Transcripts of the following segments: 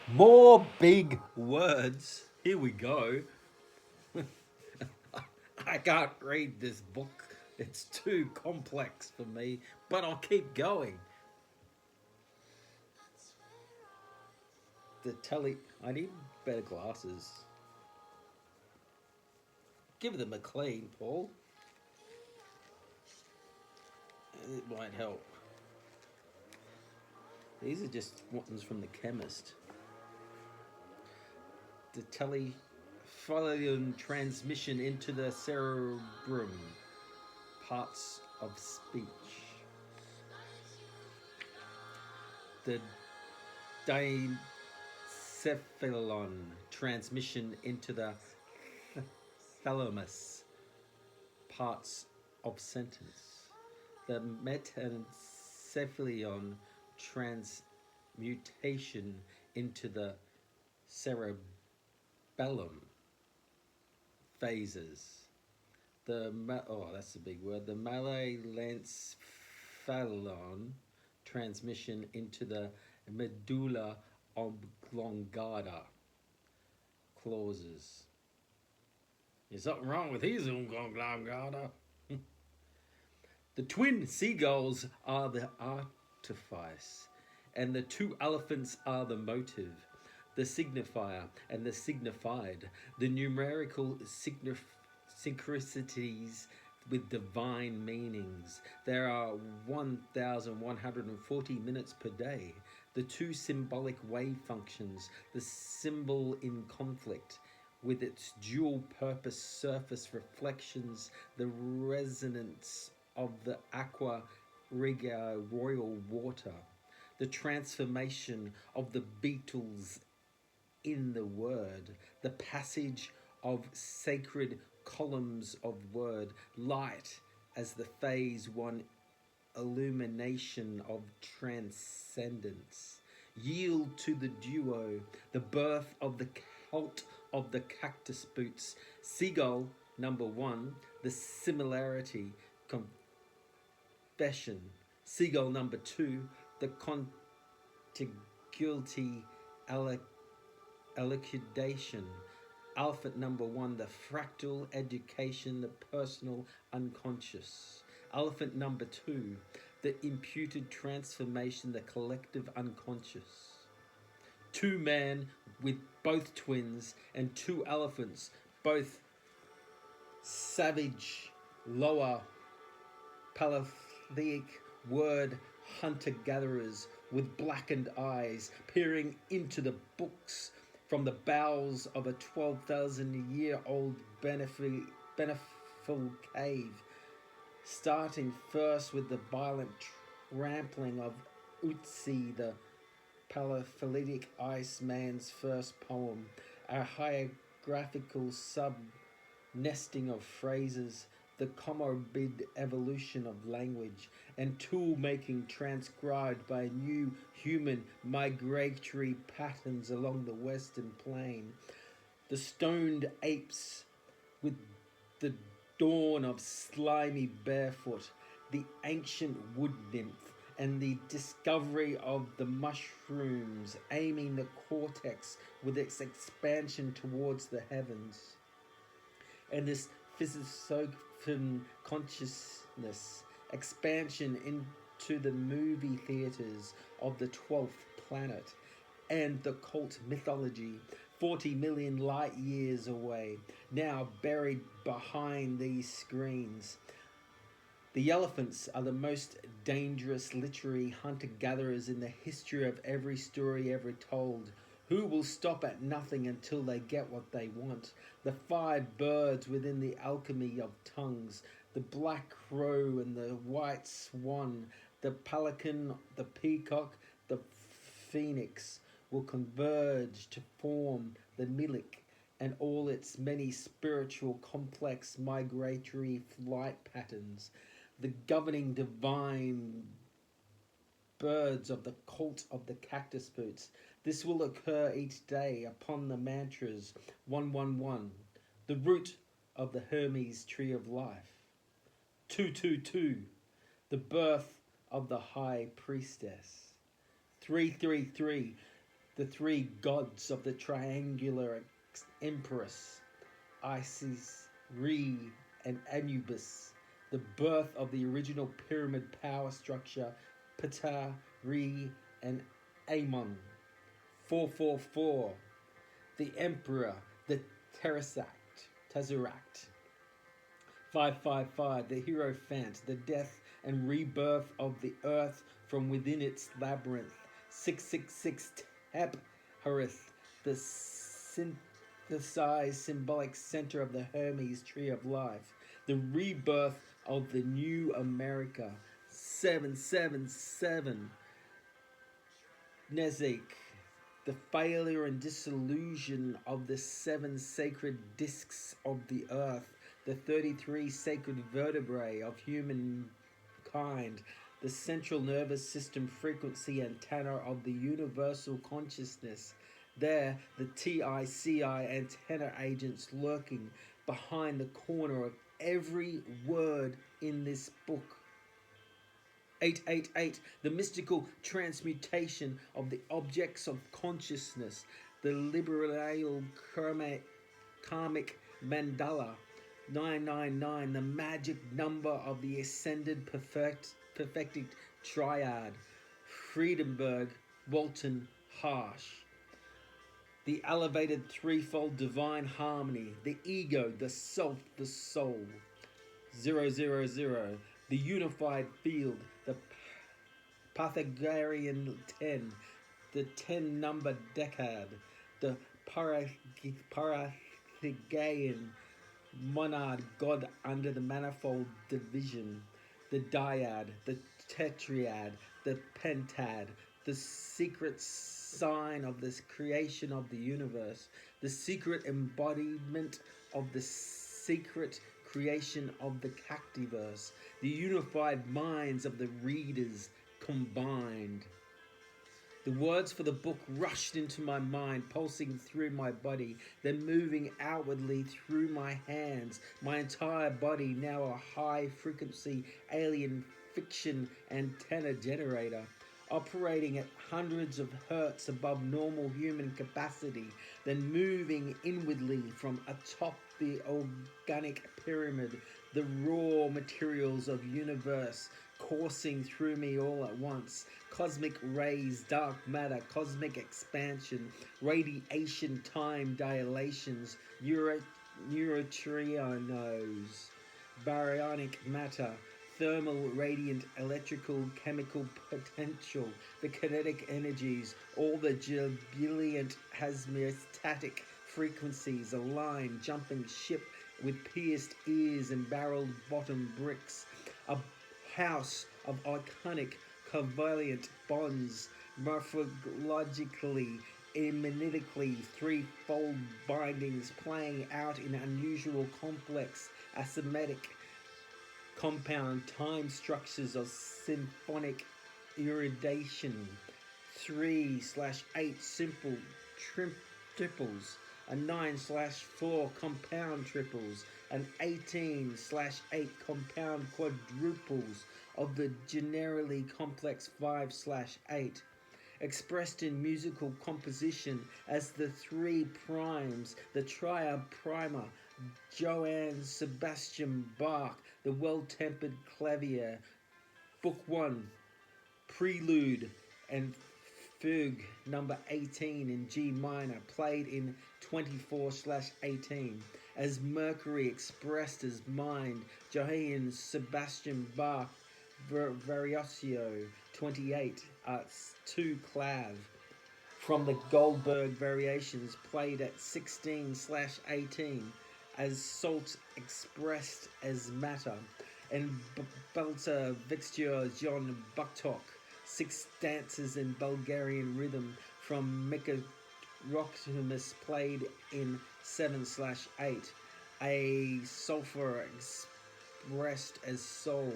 More big words. Here we go. I can't read this book. It's too complex for me, but I'll keep going. The telly. I need better glasses. Give them a clean, Paul. It might help. These are just ones from the chemist. The telephone transmission into the cerebrum, parts of speech. The diencephalon transmission into the thalamus, parts of sentence. The metencephalion transmutation into the cerebellum, phases. That's a big word. The melancephalon transmission into the medulla oblongata, clauses. There's something wrong with his oblongata. The twin seagulls are the artifice, and the two elephants are the motive, the signifier and the signified, the numerical synchronicities with divine meanings. There are 1,140 minutes per day. The two symbolic wave functions, the symbol in conflict, with its dual purpose surface reflections, the resonance of the aqua regia royal water, the transformation of the beetles in the word, the passage of sacred columns of word, light as the phase one illumination of transcendence. Yield to the duo, the birth of the cult of the cactus boots. Seagull number one, the similarity, confession. Seagull number two, the contiguity, elucidation. Alpha number one, the fractal education, the personal unconscious. Elephant number two, the imputed transformation, the collective unconscious. Two men with both twins, and two elephants, both savage, lower, paleolithic word hunter-gatherers with blackened eyes, peering into the books from the bowels of a 12,000-year-old beneficial cave, starting first with the violent trampling of Utsi, the Paleolithic Iceman's first poem, a hieroglyphical sub-nesting of phrases, the comorbid evolution of language, and tool-making transcribed by new human migratory patterns along the western plain. The stoned apes with the dawn of slimy barefoot, the ancient wood nymph, and the discovery of the mushrooms aiming the cortex with its expansion towards the heavens. And this philosophical consciousness expansion into the movie theaters of the 12th planet, and the cult mythology 40 million light years away, now buried behind these screens. The elephants are the most dangerous literary hunter-gatherers in the history of every story ever told, who will stop at nothing until they get what they want. The five birds within the alchemy of tongues, the black crow and the white swan, the pelican, the peacock, the phoenix, will converge to form the milik and all its many spiritual complex migratory flight patterns, the governing divine birds of the cult of the cactus boots. This will occur each day upon the mantras 111, the root of the Hermes tree of life. 222, the birth of the high priestess. 333, the three gods of the triangular empress, Isis, Re, and Anubis, the birth of the original pyramid power structure, Ptah, Re, and Amon. 444, the Emperor, the Tesseract. 555, the Hierophant, the death and rebirth of the earth from within its labyrinth. 666, Tep Harith, the synthesized symbolic center of the Hermes tree of life, the rebirth of the new America. 777, Nezek, the failure and dissolution of the 7 sacred discs of the earth, the 33 sacred vertebrae of humankind, the central nervous system frequency antenna of the universal consciousness. There, the TICI antenna agents lurking behind the corner of every word in this book. 888, the mystical transmutation of the objects of consciousness, the liberal karmic mandala. 999, the magic number of the ascended perfected triad. Friedenberg, Walton, Harsh. The elevated threefold divine harmony, the ego, the self, the soul. 000, the unified field, the Pythagorean 10, the 10-number decad, the Pythagorean monad, God under the manifold division, the dyad, the tetrad, the pentad, the secret sign of this creation of the universe, the secret embodiment of the secret creation of the cactiverse, the unified minds of the readers combined. The words for the book rushed into my mind, pulsing through my body, then moving outwardly through my hands. My entire body now a high-frequency alien fiction antenna generator, operating at hundreds of hertz above normal human capacity, then moving inwardly from atop the organic pyramid, the raw materials of universe coursing through me all at once. Cosmic rays, dark matter, cosmic expansion, radiation, time dilations, neutrinos, baryonic matter, thermal, radiant, electrical, chemical potential, the kinetic energies, all the jubilant hasmostatic frequencies, a line, jumping ship with pierced ears and barreled bottom bricks, a house of iconic covalent bonds, morphologically, emanatically, threefold bindings playing out in unusual, complex, asymmetric, compound time structures of symphonic iridation. 3/8 simple triples, a 9/4 compound triples, and 18/8 compound quadruples of the generally complex 5/8, expressed in musical composition as the 3 primes, the triad primer, Johann Sebastian Bach, the well-tempered clavier. Book 1, Prelude and Fugue number 18 in G minor, played in 24/18, as Mercury expressed as mind, Johann Sebastian Bach, Variatio 28, 2 clav. From the Goldberg variations, played at 16/18, as salt expressed as matter, and Belter Vixture John Buktok, 6 dances in Bulgarian rhythm from Mikrotimus, played in 7/8, a sulfur expressed as soul.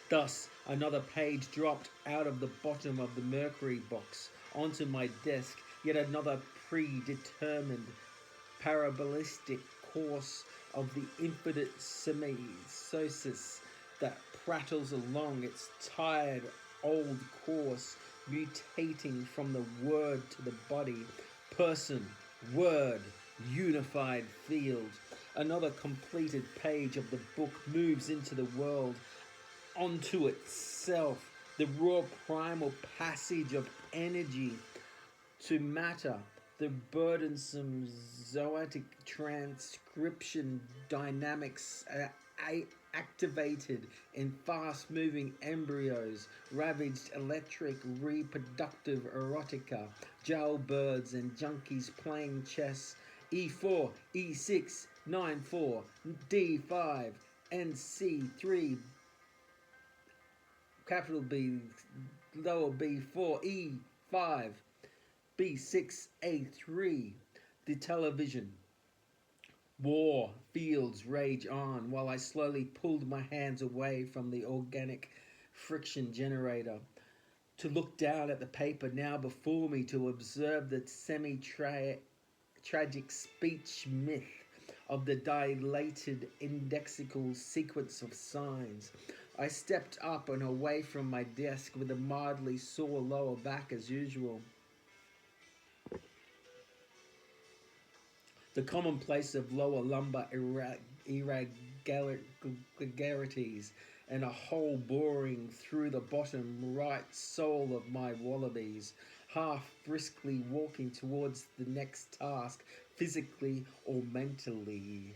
Thus, another page dropped out of the bottom of the Mercury box onto my desk, yet another predetermined parabolistic course of the infinite semiosis that prattles along its tired old course mutating from the word to the body, person, word, unified field. Another completed page of the book moves into the world, onto itself, the raw primal passage of energy to matter, the burdensome zoetic transcription dynamics activated in fast moving embryos, ravaged electric reproductive erotica, jailbirds and junkies playing chess, E4, E6, 9-4, D5, NC3, capital B, lower B4, E5, B6, A3, the television. War fields rage on while I slowly pulled my hands away from the organic friction generator to look down at the paper now before me to observe the semi-tragic speech myth of the dilated indexical sequence of signs. I stepped up and away from my desk with a mildly sore lower back as usual. The commonplace of lower lumbar irregularities and a hole boring through the bottom right sole of my wallabies, half briskly walking towards the next task, physically or mentally.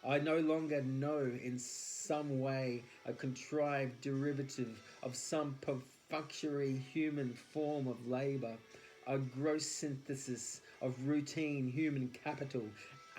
I no longer know in some way a contrived derivative of some perfunctory human form of labour, a gross synthesis of routine human capital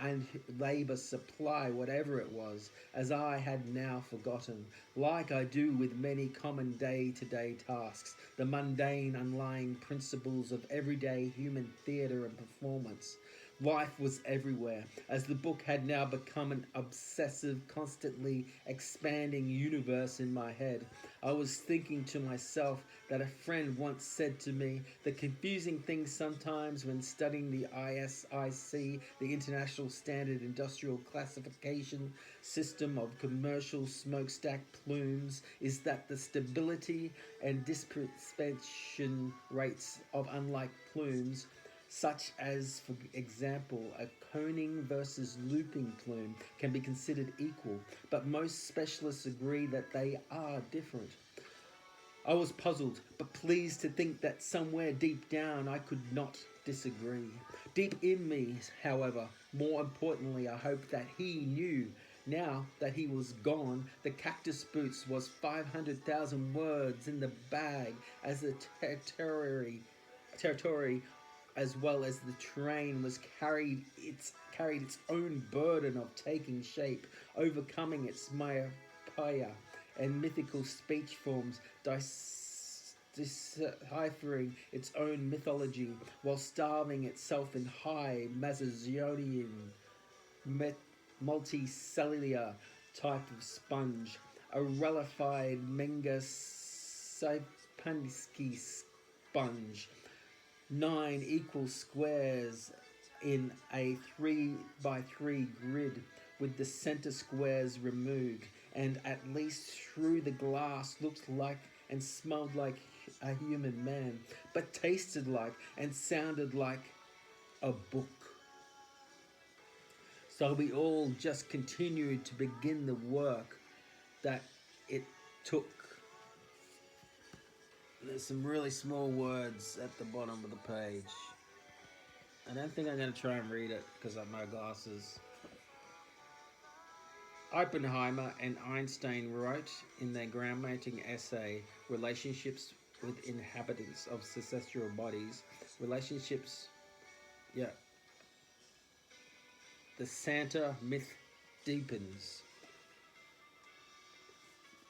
and labour supply, whatever it was, as I had now forgotten, like I do with many common day-to-day tasks, the mundane underlying principles of everyday human theatre and performance. Life was everywhere, as the book had now become an obsessive, constantly expanding universe in my head. I was thinking to myself that a friend once said to me, the confusing thing sometimes when studying the ISIC, the International Standard Industrial Classification System of Commercial Smokestack Plumes, is that the stability and dispersion rates of unlike plumes, such as, for example, a coning versus looping plume, can be considered equal, but most specialists agree that they are different. I was puzzled, but pleased to think that somewhere deep down I could not disagree. Deep in me, however, more importantly, I hoped that he knew. Now that he was gone, the Cactus Boots was 500,000 words in the bag as the territory as well as the train was carried its own burden of taking shape, overcoming its myopia and mythical speech forms, deciphering its own mythology, while starving itself in high Macedonian multicellular type of sponge, a relified Menga-Saipansky sponge, 9 equal squares in a 3x3 grid with the center squares removed, and at least through the glass looked like and smelled like a human man, but tasted like and sounded like a book. So we all just continued to begin the work that it took. There's some really small words at the bottom of the page. I don't think I'm going to try and read it because I have no glasses. Oppenheimer and Einstein wrote in their groundbreaking essay, Relationships with Inhabitants of Celestial Bodies, the Santa myth deepens.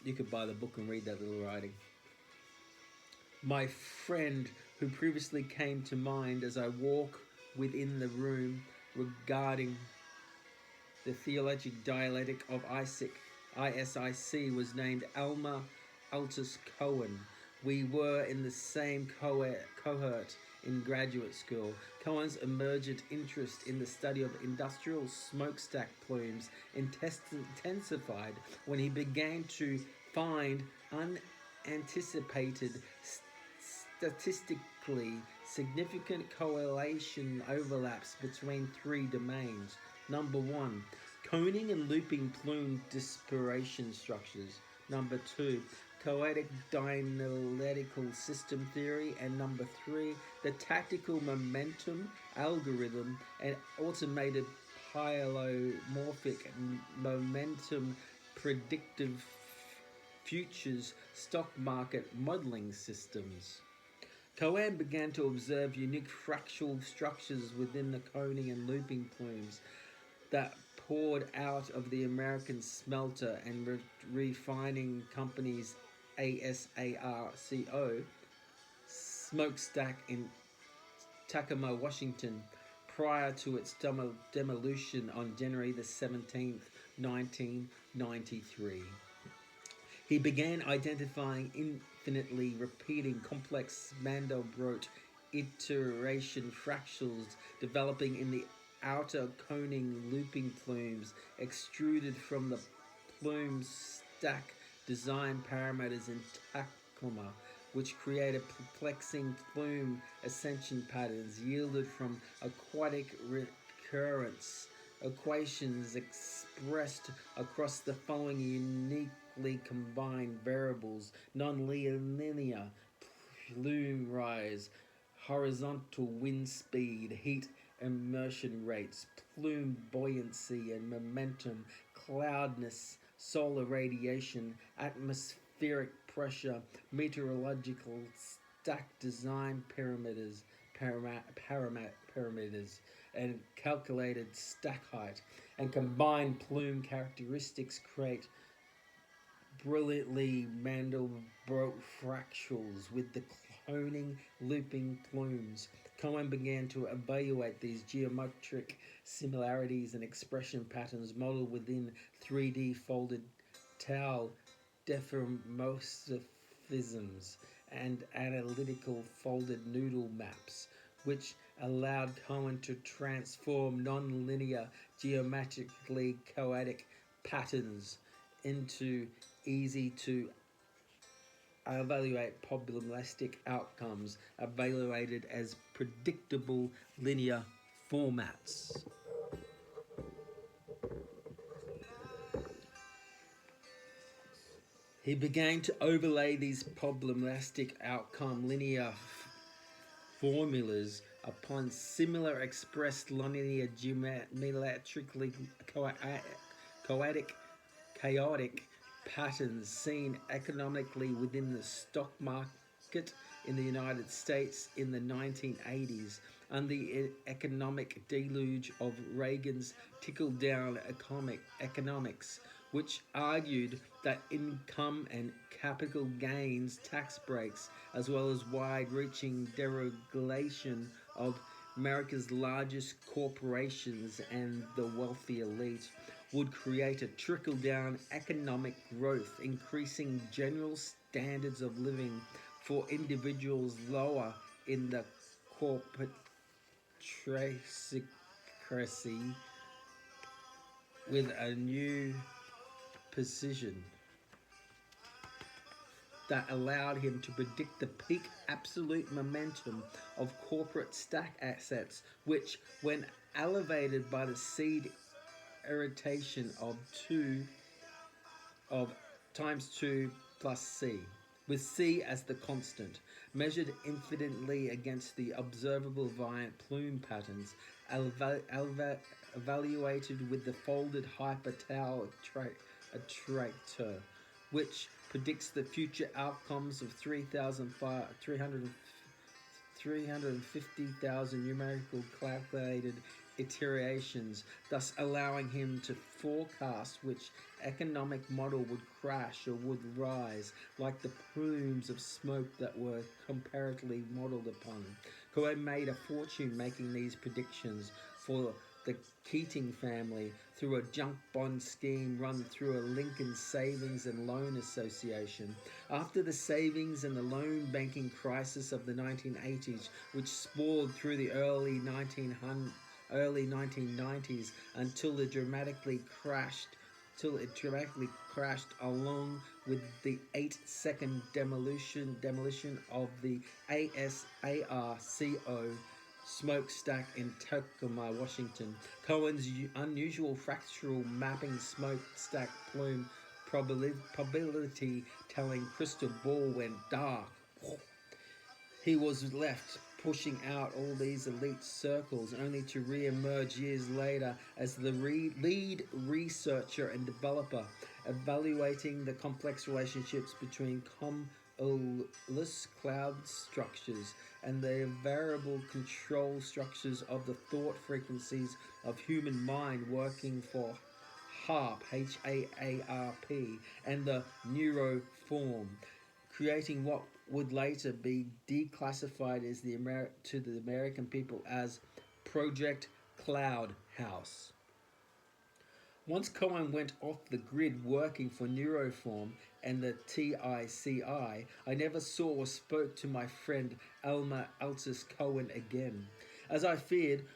You could buy the book and read that little writing. My friend who previously came to mind as I walk within the room regarding the theologic dialectic of ISIC was named Alma Altus Cohen. We were in the same cohort in graduate school. Cohen's emergent interest in the study of industrial smokestack plumes intensified when he began to find unanticipated statistically significant correlation overlaps between three domains. Number one, coning and looping plume dispersion structures. Number two, poetic dynaletical system theory. And number three, the tactical momentum algorithm and automated pylomorphic momentum predictive futures stock market modeling systems. Cohen began to observe unique fractal structures within the coning and looping plumes that poured out of the American smelter and refining company's ASARCO smokestack in Tacoma, Washington, prior to its demolition on January the 17th, 1993. He began identifying infinitely repeating complex Mandelbrot iteration fractals developing in the outer coning looping plumes extruded from the plume stack design parameters in Tacoma, which created perplexing plume ascension patterns yielded from aquatic recurrence equations expressed across the following uniquely combined variables: nonlinear plume rise, horizontal wind speed, heat immersion rates, plume buoyancy and momentum, cloudness, solar radiation, atmospheric pressure, meteorological stack design parameters, and calculated stack height. And combined plume characteristics create brilliantly Mandelbrot fractals with the cloning looping plumes. Cohen began to evaluate these geometric similarities and expression patterns modeled within 3D folded tau diffeomorphisms and analytical folded noodle maps, which allowed Cohen to transform nonlinear geometrically chaotic patterns into easy to evaluate probabilistic outcomes evaluated as predictable linear formats. He began to overlay these probabilistic outcome linear formulas upon similar expressed linear geometrically chaotic patterns seen economically within the stock market in the United States in the 1980s under the economic deluge of Reagan's trickle-down economics, which argued that income and capital gains tax breaks, as well as wide-reaching deregulation of America's largest corporations and the wealthy elite, would create a trickle-down economic growth, increasing general standards of living for individuals lower in the corporatocracy, with a new precision that allowed him to predict the peak absolute momentum of corporate stack assets, which, when elevated by the seed irritation of times 2 plus C, with C as the constant, measured infinitely against the observable variant plume patterns, evaluated with the folded hyper-tau attractor, which predicts the future outcomes of 350,000 numerical calculated iterations, thus allowing him to forecast which economic model would crash or would rise, like the plumes of smoke that were comparatively modeled upon. Cohen made a fortune making these predictions for the Keating family through a junk bond scheme run through a Lincoln Savings and Loan Association. After the savings and the loan banking crisis of the 1980s, which sprawled through the early 1990s until it dramatically crashed along with the 8-second demolition of the ASARCO smokestack in Tacoma, Washington. Cohen's unusual fractal mapping smokestack plume probability telling crystal ball went dark. He was left pushing out all these elite circles, only to re-emerge years later as the lead researcher and developer, evaluating the complex relationships between cumulus cloud structures and the variable control structures of the thought frequencies of human mind working for HAARP, HAARP, and the neuroform, creating what would later be declassified as to the American people as Project Cloud House. Once Cohen went off the grid working for Neuroform and the TICI, I never saw or spoke to my friend Elmer Altus Cohen again, as I feared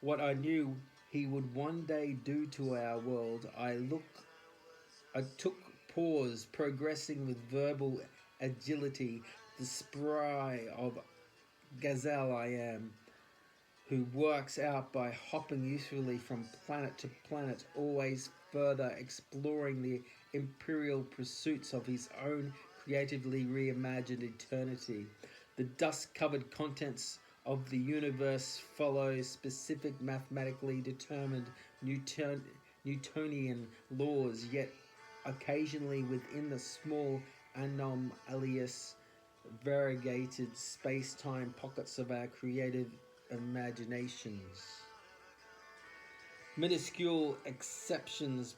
what I knew he would one day do to our world. I took pause, progressing with verbal agility, the spry of gazelle I am, who works out by hopping usefully from planet to planet, always further exploring the imperial pursuits of his own creatively reimagined eternity. The dust-covered contents of the universe follow specific mathematically determined Newtonian laws, yet occasionally within the small anomalous variegated space-time pockets of our creative imaginations. Minuscule exceptions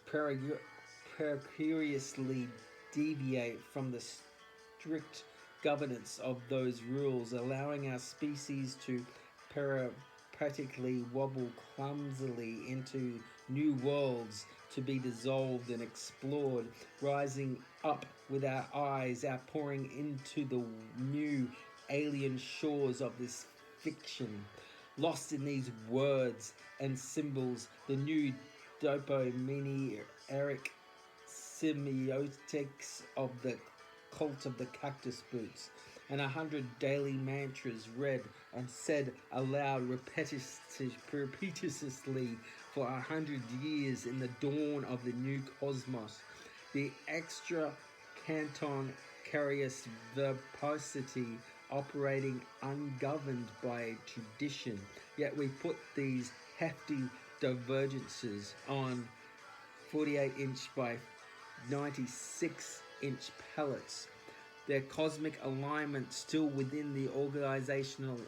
precariously deviate from the strict governance of those rules, allowing our species to peripatetically wobble clumsily into new worlds to be dissolved and explored, rising up with our eyes, outpouring into the new alien shores of this fiction. Lost in these words and symbols, the new dopaminic semiotics of the cult of the cactus boots, and 100 daily mantras read and said aloud repetitiously for 100 years in the dawn of the new cosmos. The extra canton carious verbosity operating ungoverned by tradition, yet we put these hefty divergences on 48-inch by 96-inch pellets, their cosmic alignment still within the organization of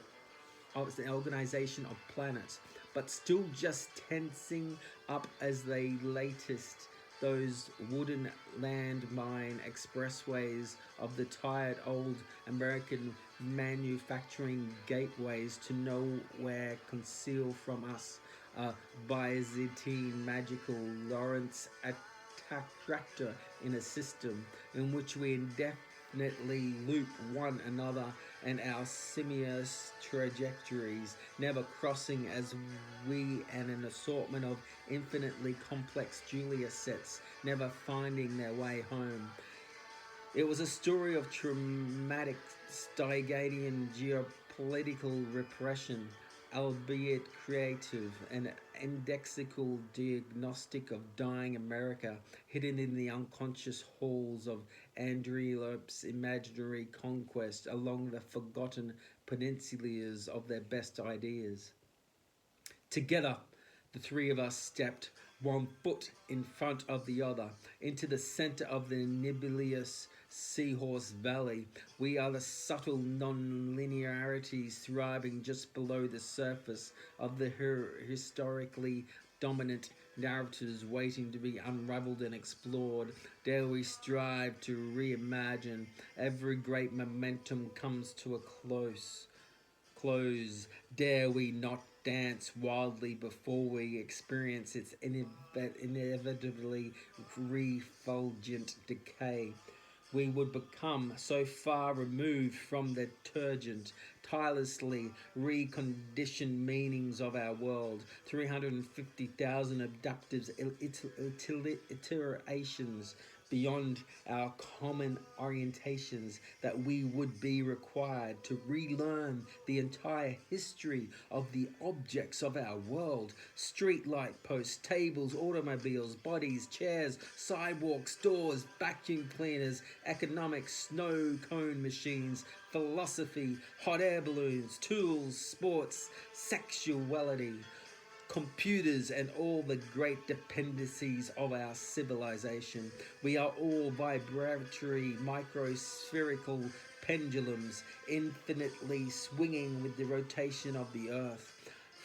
planets, but still just tensing up as they latest those wooden landmine expressways of the tired old American manufacturing gateways to nowhere conceal from us a Byzantine magical Lorentz attractor in a system in which we indefinitely loop one another and our simious trajectories, never crossing as we and an assortment of infinitely complex Julia sets, never finding their way home. It was a story of traumatic Stygian geopolitical repression, albeit creative, an indexical diagnostic of dying America, hidden in the unconscious halls of Andreope's imaginary conquest along the forgotten peninsulas of their best ideas. Together, the three of us stepped, one foot in front of the other, into the center of the nebulous Seahorse Valley. We are the subtle non-linearities thriving just below the surface of the historically dominant narratives waiting to be unraveled and explored. Dare we strive to reimagine. Every great momentum comes to a close. Dare we not dance wildly before we experience its inevitably refulgent decay. We would become so far removed from the turgent, tirelessly reconditioned meanings of our world. 350,000 adaptive iterations beyond our common orientations, that we would be required to relearn the entire history of the objects of our world: street light posts, tables, automobiles, bodies, chairs, sidewalks, doors, vacuum cleaners, economics, snow cone machines, philosophy, hot air balloons, tools, sports, sexuality, computers, and all the great dependencies of our civilization. We are all vibratory, microspherical pendulums, infinitely swinging with the rotation of the earth,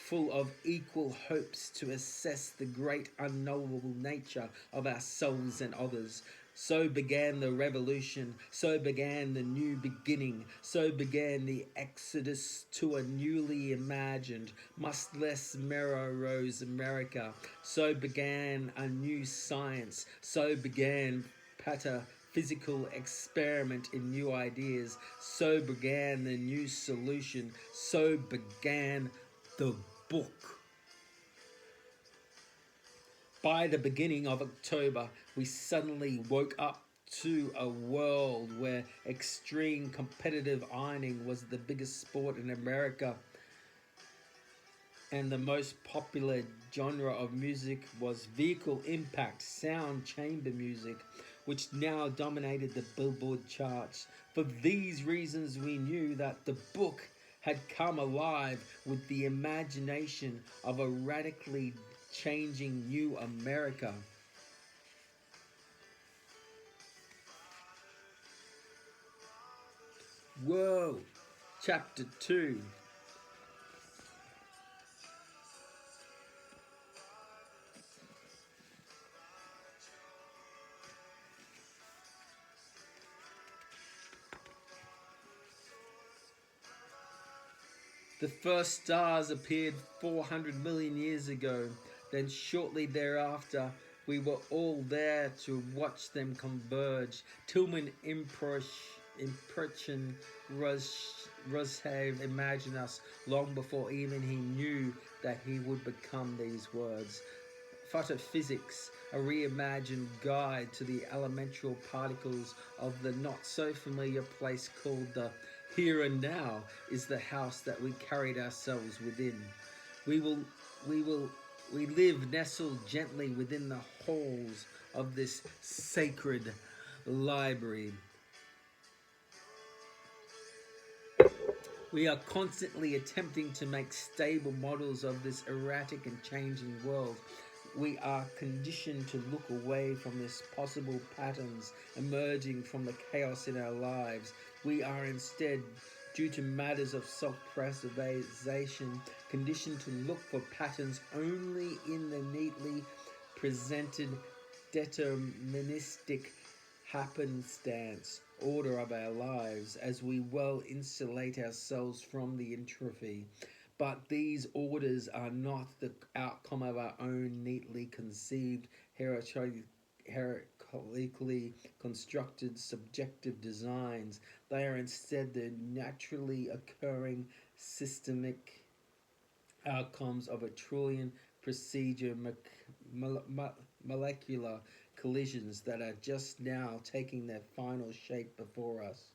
full of equal hopes to assess the great unknowable nature of ourselves and others. So began the revolution, so began the new beginning, so began the exodus to a newly imagined, much less rose America. So began a new science, so began pataphysical experiment in new ideas, so began the new solution, so began the book. By the beginning of October, we suddenly woke up to a world where extreme competitive ironing was the biggest sport in America, and the most popular genre of music was vehicle impact sound chamber music, which now dominated the Billboard charts. For these reasons, we knew that the book had come alive with the imagination of a radically changing new America. Whoa! Chapter 2. The first stars appeared 400 million years ago. Then, shortly thereafter, we were all there to watch them converge. Tillman Impression Rushave imagined us long before even he knew that he would become these words. Photophysics, a reimagined guide to the elemental particles of the not so familiar place called the here and now, is the house that we carried ourselves within. We will, we live nestled gently within the halls of this sacred library. We are constantly attempting to make stable models of this erratic and changing world. We are conditioned to look away from these possible patterns emerging from the chaos in our lives. We are instead, due to matters of self-preservation, conditioned to look for patterns only in the neatly presented deterministic happenstance order of our lives, as we well insulate ourselves from the entropy. But these orders are not the outcome of our own neatly conceived, hierarchically constructed subjective designs. They are instead the naturally occurring systemic outcomes of a trillion procedure molecular collisions that are just now taking their final shape before us,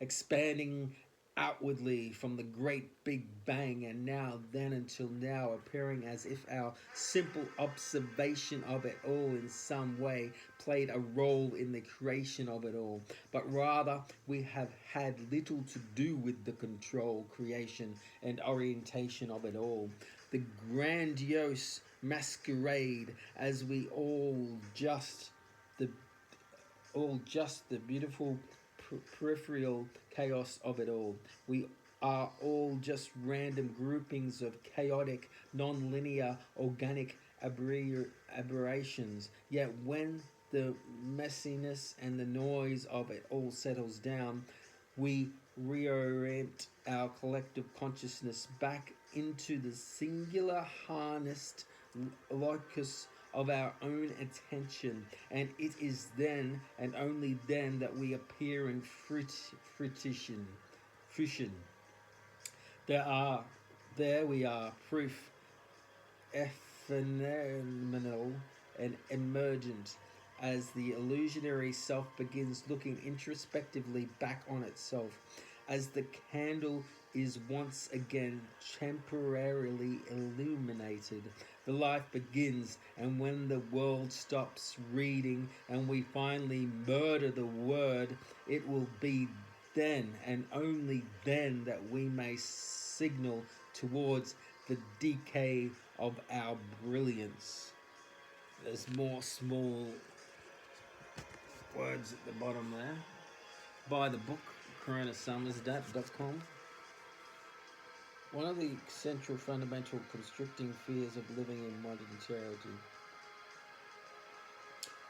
expanding outwardly from the great big bang, and now then until now appearing as if our simple observation of it all in some way played a role in the creation of it all. But rather we have had little to do with the control, creation, and orientation of it all. The grandiose masquerade, as we the all just the beautiful peripheral chaos of it all. We are all just random groupings of chaotic, non-linear, organic aberrations. Yet when the messiness and the noise of it all settles down, we reorient our collective consciousness back into the singular harnessed locus of our own attention, and it is then and only then that we appear in fruition. There are, there we are, proof, phenomenal and emergent, as the illusionary self begins looking introspectively back on itself, as the candle is once again temporarily illuminated, the life begins, and when the world stops reading and we finally murder the word, it will be then and only then that we may signal towards the decay of our brilliance. There's more small words at the bottom there. Buy the book, coronasummers.com. One of the central fundamental constricting fears of living in modernity.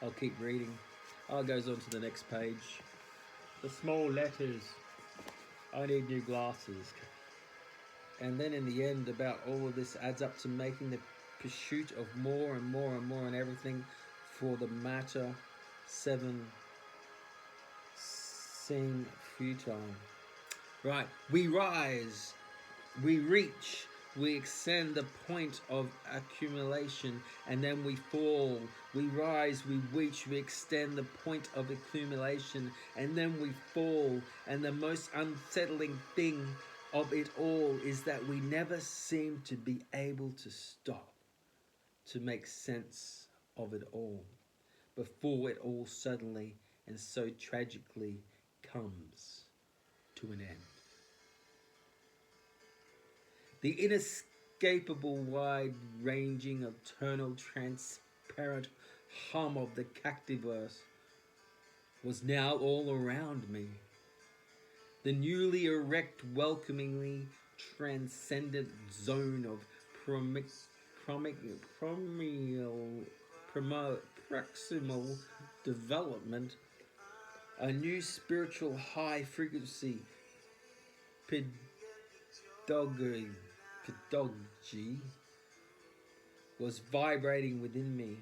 I'll keep reading. Oh, it goes on to the next page. The small letters. I need new glasses. And then in the end, about all of this adds up to making the pursuit of more and more and more and everything for the matter seem futile. Right, we rise, we reach, we extend the point of accumulation, and then we fall. We rise, we reach, we extend the point of accumulation, and then we fall. And the most unsettling thing of it all is that we never seem to be able to stop, to make sense of it all, before it all suddenly and so tragically comes to an end. The inescapable wide-ranging, eternal, transparent hum of the cactiverse was now all around me. The newly erect, welcomingly transcendent zone of proximal development, a new spiritual high-frequency pedagogy was vibrating within me,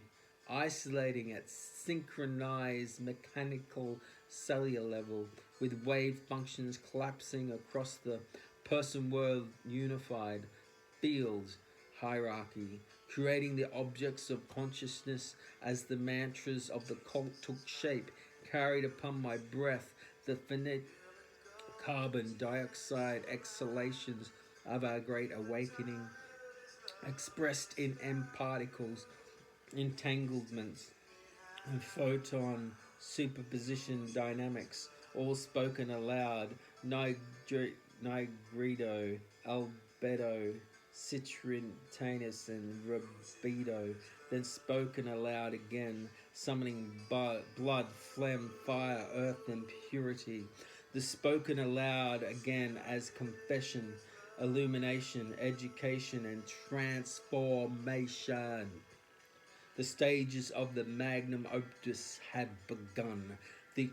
isolating at synchronized mechanical cellular level, with wave functions collapsing across the person-world unified field hierarchy, creating the objects of consciousness as the mantras of the cult took shape, carried upon my breath, the finite carbon dioxide exhalations of our great awakening, expressed in M particles, entanglements, and photon superposition dynamics, all spoken aloud, nigredo, albedo, citrintanus, and rubido, then spoken aloud again, summoning blood, phlegm, fire, earth, and purity. The spoken aloud again as confession, illumination, education, and transformation. The stages of the magnum opus had begun. The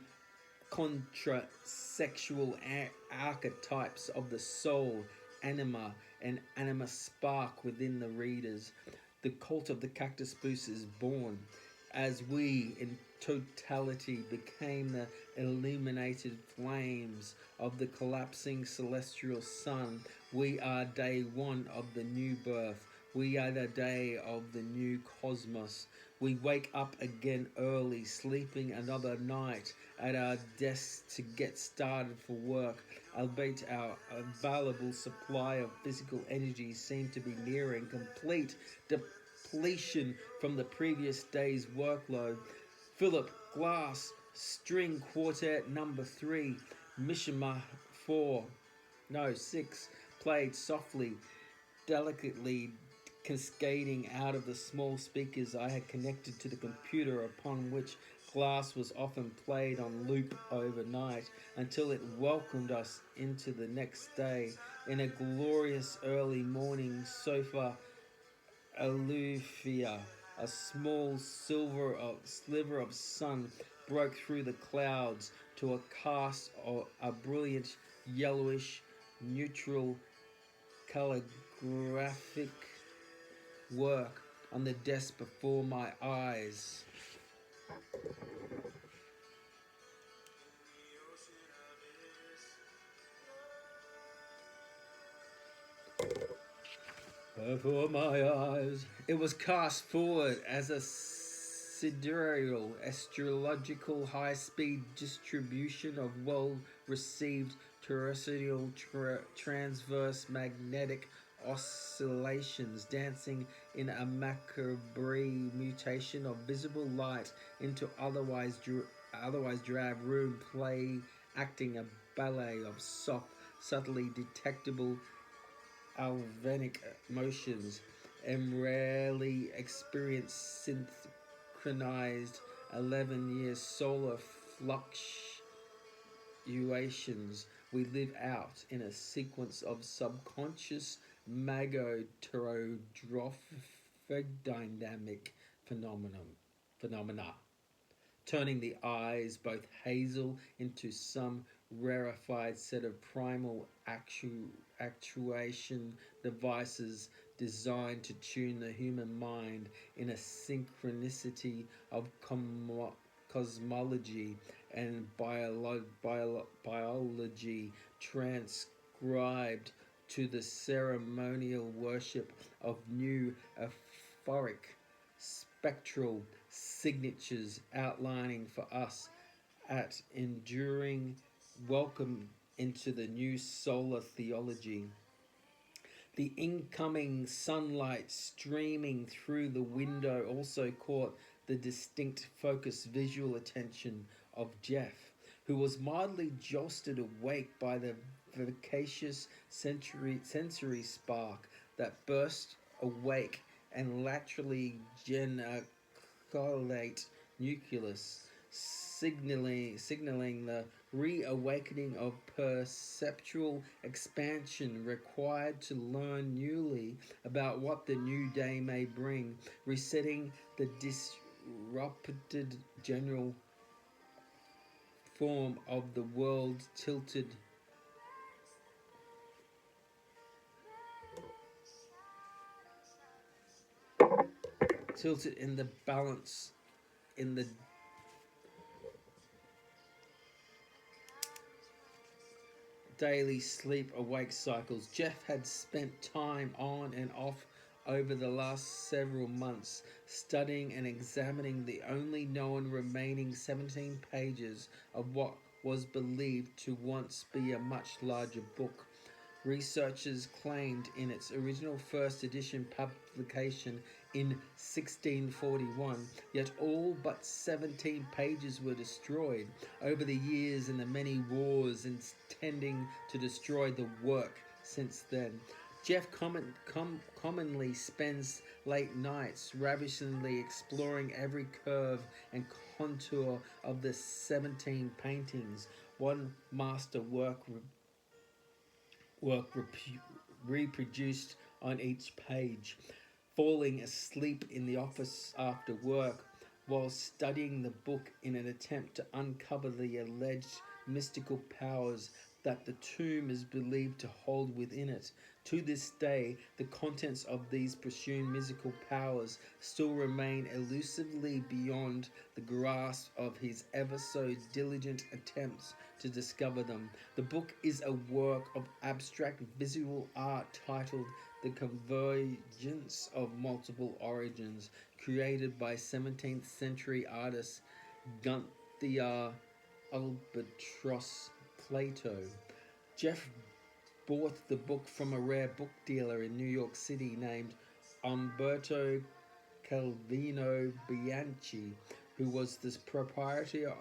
contra-sexual archetypes of the soul, anima, and anima spark within the readers. The cult of the cactus boost is born, as we, in totality, became the illuminated flames of the collapsing celestial sun. We are day one of the new birth. We are the day of the new cosmos. We wake up again early, sleeping another night at our desks to get started for work, albeit our available supply of physical energy seemed to be nearing complete depletion from the previous day's workload. Philip Glass, String Quartet number 3, Mishima 6, played softly, delicately, cascading out of the small speakers I had connected to the computer, upon which Glass was often played on loop overnight, until it welcomed us into the next day. In a glorious early morning, sofa Alufia, a small sliver of sun broke through the clouds to a cast of a brilliant yellowish neutral calligraphic work on the desk before my eyes. Before my eyes, it was cast forward as a sidereal astrological high-speed distribution of well-received terrestrial transverse magnetic oscillations dancing in a macabre mutation of visible light into otherwise drab room play acting a ballet of soft subtly detectable alvenic motions and rarely experienced synchronized 11-year solar fluctuations we live out in a sequence of subconscious magotrodynamic phenomena turning the eyes both hazel into some rarefied set of primal actuation devices designed to tune the human mind in a synchronicity of cosmology and biology transcribed to the ceremonial worship of new euphoric spectral signatures outlining for us at enduring welcome into the new solar theology. The incoming sunlight streaming through the window also caught the distinct focused visual attention of Jeff, who was mildly jostled awake by the vivacious sensory spark that burst awake and laterally geniculate nucleus, signaling the reawakening of perceptual expansion required to learn newly about what the new day may bring, resetting the disrupted general form of the world tilted in the balance in the daily sleep awake cycles. Jeff had spent time on and off over the last several months studying and examining the only known remaining 17 pages of what was believed to once be a much larger book. Researchers claimed in its original first edition publication in 1641, yet all but 17 pages were destroyed over the years in the many wars intending to destroy the work since then. Jeff commonly spends late nights ravishingly exploring every curve and contour of the 17 paintings, one master reproduced on each page, falling asleep in the office after work while studying the book in an attempt to uncover the alleged mystical powers that the tomb is believed to hold within it. To this day, the contents of these presumed mystical powers still remain elusively beyond the grasp of his ever so diligent attempts to discover them. The book is a work of abstract visual art titled The Convergence of Multiple Origins, created by 17th century artist Gunther Albatross Plato. Jeff bought the book from a rare book dealer in New York City named Umberto Calvino Bianchi, who was the proprietor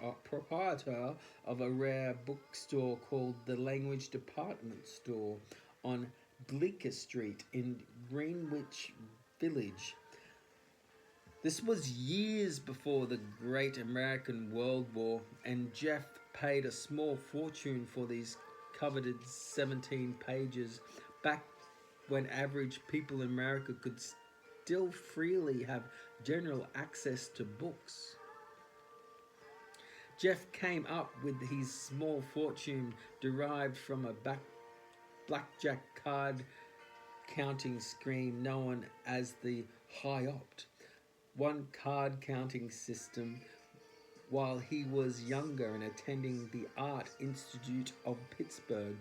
of a rare bookstore called the Language Department Store on Bleecker Street in Greenwich Village. This was years before the Great American World War, and Jeff paid a small fortune for these coveted 17 pages back when average people in America could still freely have general access to books. Jeff came up with his small fortune derived from a blackjack card counting scheme known as the High-Opt, one card counting system, while he was younger and attending the Art Institute of Pittsburgh,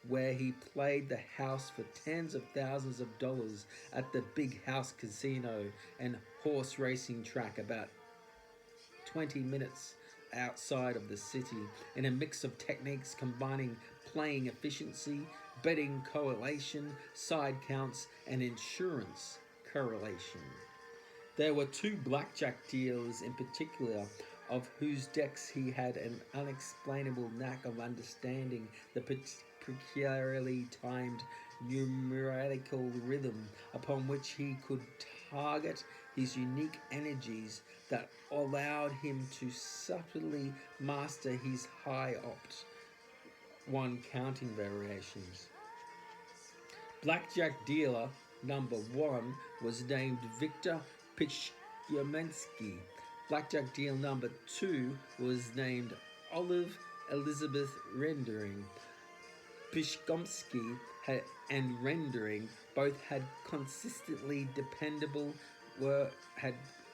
where he played the house for tens of thousands of dollars at the Big House Casino and horse racing track about 20 minutes outside of the city in a mix of techniques combining playing efficiency, betting correlation, side counts, and insurance correlation. There were two blackjack dealers in particular of whose decks he had an unexplainable knack of understanding the peculiarly timed numerical rhythm upon which he could target his unique energies that allowed him to subtly master his high opt one counting variations. Blackjack dealer number one was named Victor Pichymensky. Blackjack deal number two was named Olive Elizabeth Rendering. Pishkomsky and Rendering both had consistently dependable had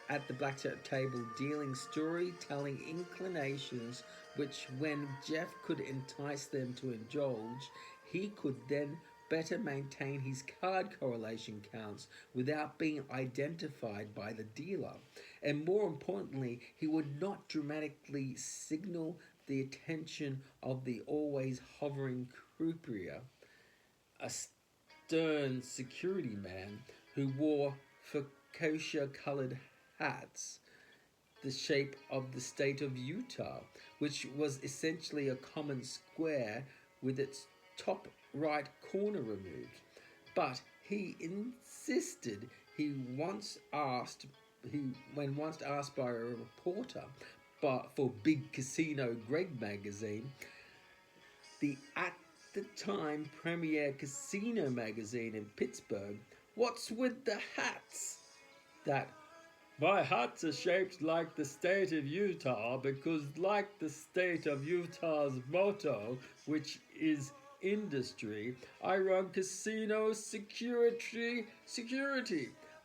at the blackjack table dealing storytelling inclinations which when Jeff could entice them to indulge, he could then better maintain his card correlation counts without being identified by the dealer. And more importantly, he would not dramatically signal the attention of the always hovering croupier, a stern security man who wore fuchsia-colored hats, the shape of the state of Utah, which was essentially a common square with its top right corner removed. But he insisted when once asked by a reporter for Big Casino Greg magazine, at the time premier casino magazine in Pittsburgh, what's with the hats? That my hats are shaped like the state of Utah because, like the state of Utah's motto, which is industry, I run casino security.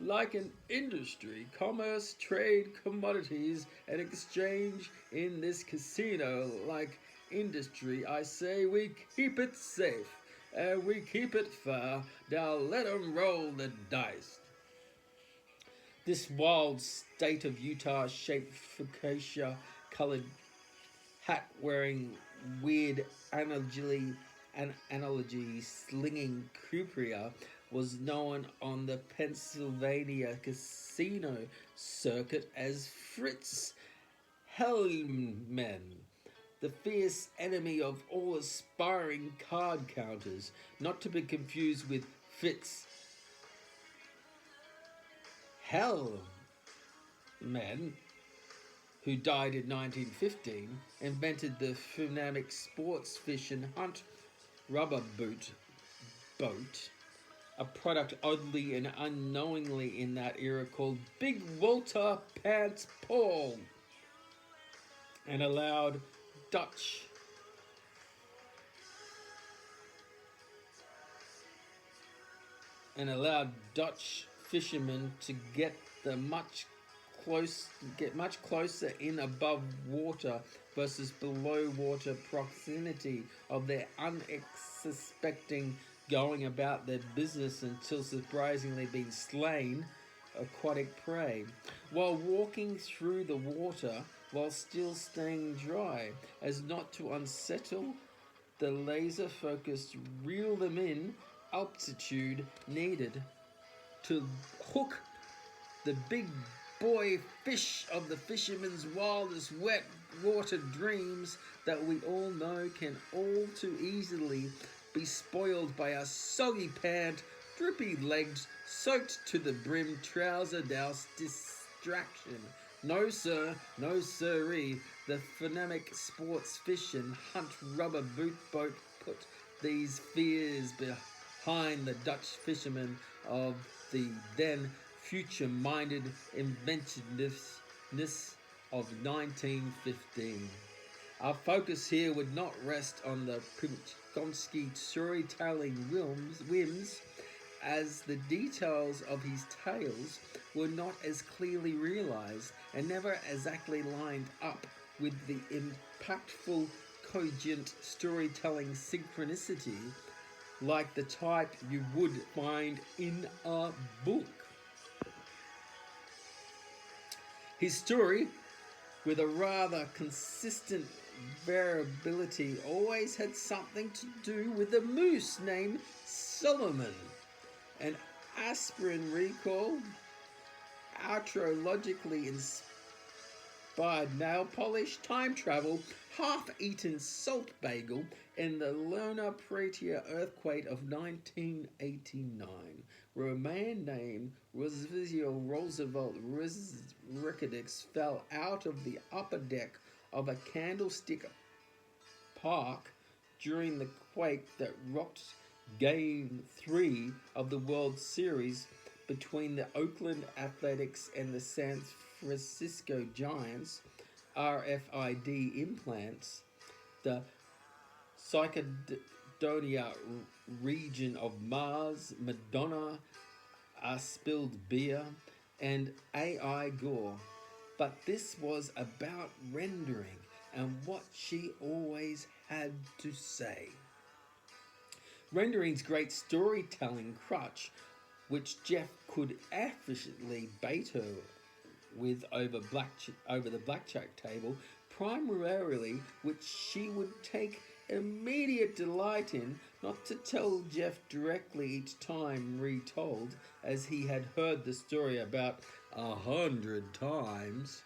Like an industry, commerce, trade, commodities, and exchange in this casino, like industry, I say we keep it safe, and we keep it fair. Now let 'em roll the dice. This wild state of Utah shaped fuchsia colored hat wearing weird analogy slinging croupier was known on the Pennsylvania casino circuit as Fritz Hellman, the fierce enemy of all aspiring card counters, not to be confused with Fitz Hellman, who died in 1915, invented the dynamic sports fish and hunt rubber boat, a product oddly and unknowingly in that era called Big Walter Pants Paul, and allowed Dutch fishermen to get much closer in above water versus below water proximity of their unsuspecting going about their business until surprisingly being slain aquatic prey while walking through the water while still staying dry as not to unsettle the laser focused reel them in altitude needed to hook the big boy fish of the fisherman's wildest wet water dreams that we all know can all too easily be spoiled by a soggy pant, drippy legs, soaked to the brim trouser douse distraction. No sir, no siree, the phonemic sports fish and hunt rubber boat put these fears behind the Dutch fishermen of the then future-minded inventiveness of 1915. Our focus here would not rest on the Pichkomsky storytelling whims, as the details of his tales were not as clearly realized and never exactly lined up with the impactful, cogent storytelling synchronicity like the type you would find in a book. His story with a rather consistent variability, always had something to do with a moose named Solomon. An aspirin recall, outrologically inspired nail polish, time travel, half-eaten salt bagel, and the Lona Pratia earthquake of 1989, where a man named Roosevelt Ricketts fell out of the upper deck of a Candlestick Park during the quake that rocked Game 3 of the World Series between the Oakland Athletics and the San Francisco Giants. RFID implants, the Cyclodonia region of Mars, Madonna, spilled beer, and AI gore. But this was about rendering and what she always had to say. Rendering's great storytelling crutch, which Jeff could efficiently bait her with over the blackjack table, primarily which she would take immediate delight in, not to tell Jeff directly each time retold, as he had heard the story about 100 times,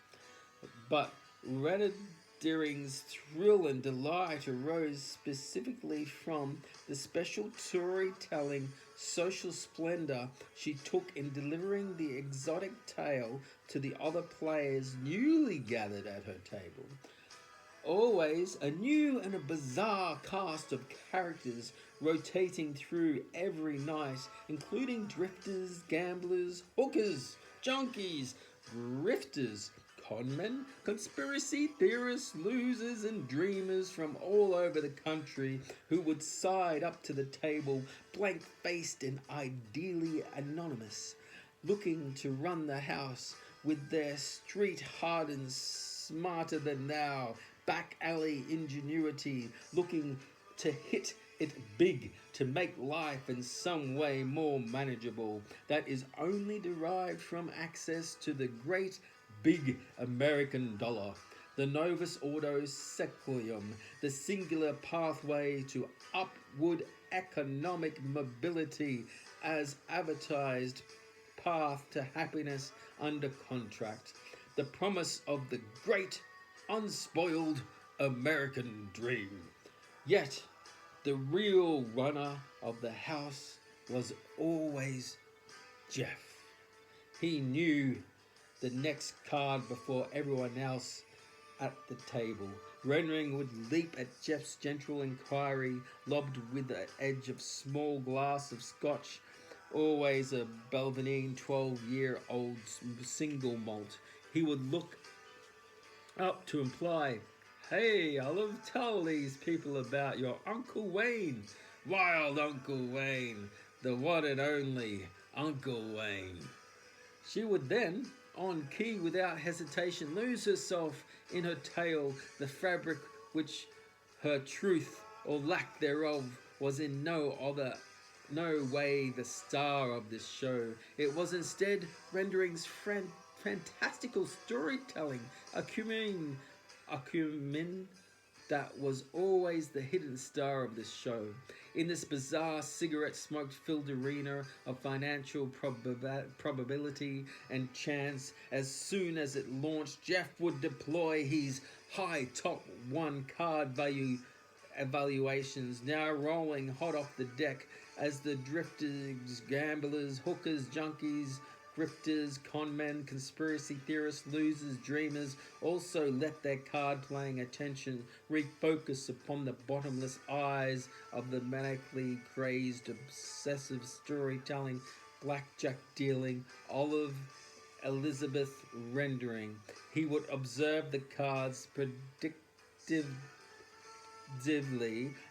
but Rendering's thrill and delight arose specifically from the special storytelling social splendor she took in delivering the exotic tale to the other players newly gathered at her table. Always a new and a bizarre cast of characters rotating through every night, including drifters, gamblers, hookers, junkies, grifters, conmen, conspiracy theorists, losers, and dreamers from all over the country who would side up to the table blank-faced and ideally anonymous, looking to run the house with their street-hardened, smarter-than-thou, back-alley ingenuity, looking to hit it big to make life in some way more manageable that is only derived from access to the great big American dollar, the Novus Ordo Seclorum, the singular pathway to upward economic mobility as advertised path to happiness under contract, the promise of the great unspoiled American dream. Yet the real runner of the house was always Jeff. He knew the next card before everyone else at the table. Rendering would leap at Jeff's gentle inquiry, lobbed with the edge of small glass of scotch, always a Belvanine 12-year-old single malt. He would look up to imply, "Hey, I'll tell these people about your Uncle Wayne, wild Uncle Wayne, the one and only Uncle Wayne." She would then, on key without hesitation, lose herself in her tale, the fabric which her truth or lack thereof was in no way the star of this show. It was instead Rendering's fantastical storytelling, acumen that was always the hidden star of this show. In this bizarre cigarette-smoke-filled arena of financial probability and chance, as soon as it launched, Jeff would deploy his high top one card value evaluations, now rolling hot off the deck as the drifters, gamblers, hookers, junkies, grifters, conmen, conspiracy theorists, losers, dreamers also let their card-playing attention refocus upon the bottomless eyes of the manically crazed, obsessive storytelling, blackjack dealing, Olive Elizabeth Rendering. He would observe the cards predictively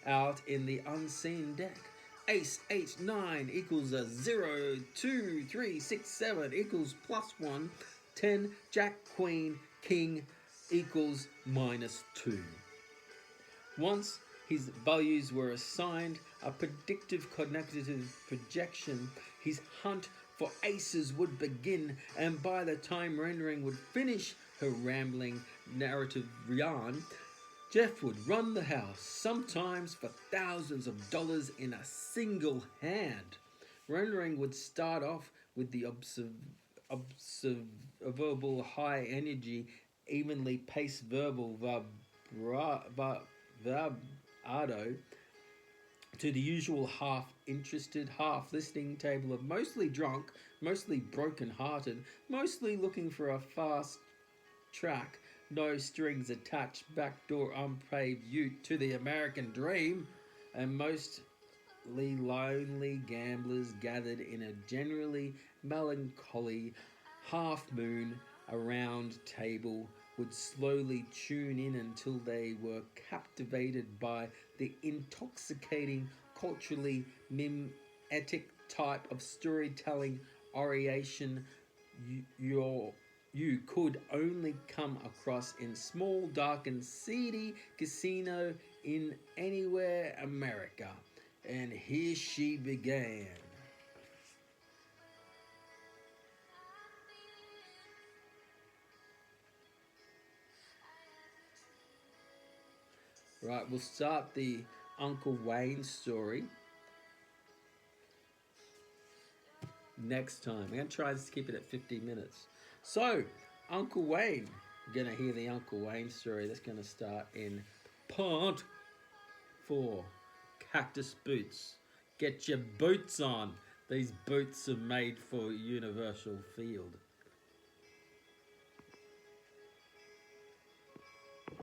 out in the unseen deck. Ace, 8, 9 equals a 0, 2, 3, 6, 7 equals +1, 10, Jack, Queen, King equals -2. Once his values were assigned, a predictive cognitive projection, his hunt for aces would begin, and by the time Rendering would finish her rambling narrative yarn, Jeff would run the house, sometimes for thousands of dollars in a single hand. Rendering would start off with the observable high energy, evenly paced verbal vibrato to the usual half interested, half listening table of mostly drunk, mostly broken hearted, mostly looking for a fast track, no strings attached, backdoor unpaved ute to the American dream, and mostly lonely gamblers gathered in a generally melancholy half moon a round table would slowly tune in until they were captivated by the intoxicating, culturally mimetic type of storytelling oration you could only come across in small, dark, and seedy casino in anywhere America. And here she began. Right, we'll start the Uncle Wayne story next time. We're going to try and keep it at 50 minutes. So, Uncle Wayne. You're going to hear the Uncle Wayne story. That's going to start in part 4. Cactus boots. Get your boots on. These boots are made for universal field.